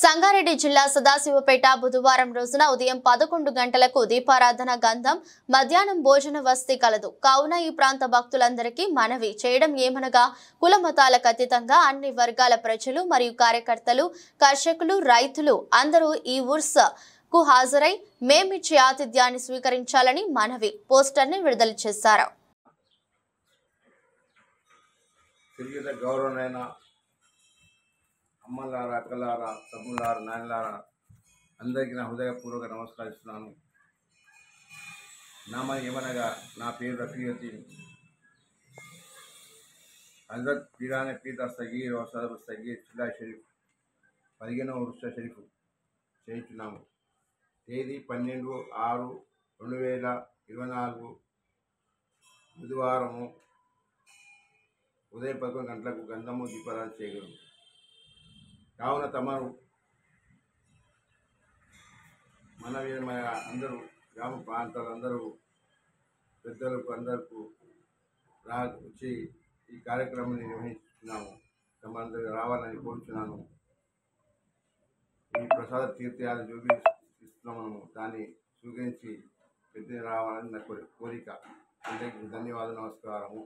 సంగారెడ్డి జిల్లా సదాశివపేట బుధవారం రోజున ఉదయం 11 గంటలకు దీపారాధన గంధం మధ్యాహ్నం భోజన వసతి కలదు. కావున ఈ ప్రాంత భక్తులందరికీ మనవి చేయడం ఏమనగా కుల మతాలకు అతీతంగా అన్ని వర్గాల ప్రజలు మరియు కార్యకర్తలు, కర్షకులు, రైతులు అందరూ ఈ ఉర్స్ కు హాజరై మేమిచ్చే ఆతిథ్యాన్ని స్వీకరించాలని మనవి పోస్టర్ని విడుదల చేశారు. అమ్మలారా, అక్కలారా, తమ్ములారా, నాయనలారా అందరికీ నా హృదయపూర్వక నమస్కరిస్తున్నాను. నామని ఏమనగా నా పేరు రఫీయుద్దీన్. హజరత్ పీరానే పీర్ దస్తగీర్ వసద్ దస్తగీర్ చిల్లా షరీఫ్ 15వ వృక్ష షరీఫ్ చేయించున్నాము. తేదీ 12/6/2024 బుధవారము ఉదయం 11 గంటలకు గంధము దీపారాధన చేయగలరు. కావున తమరు మన అందరూ గ్రామ ప్రాంతాలందరూ పెద్దలకు అందరికీ వచ్చి ఈ కార్యక్రమాన్ని నిర్వహిస్తున్నాము. తమందరూ రావాలని కోరుచున్నాను. ఈ ప్రసాద తీర్థయాలు చూపిస్తున్నాము. దాన్ని స్వీకరించి పెద్ద రావాలని నా కోరిక. అందరికీ ధన్యవాదాలు, నమస్కారము.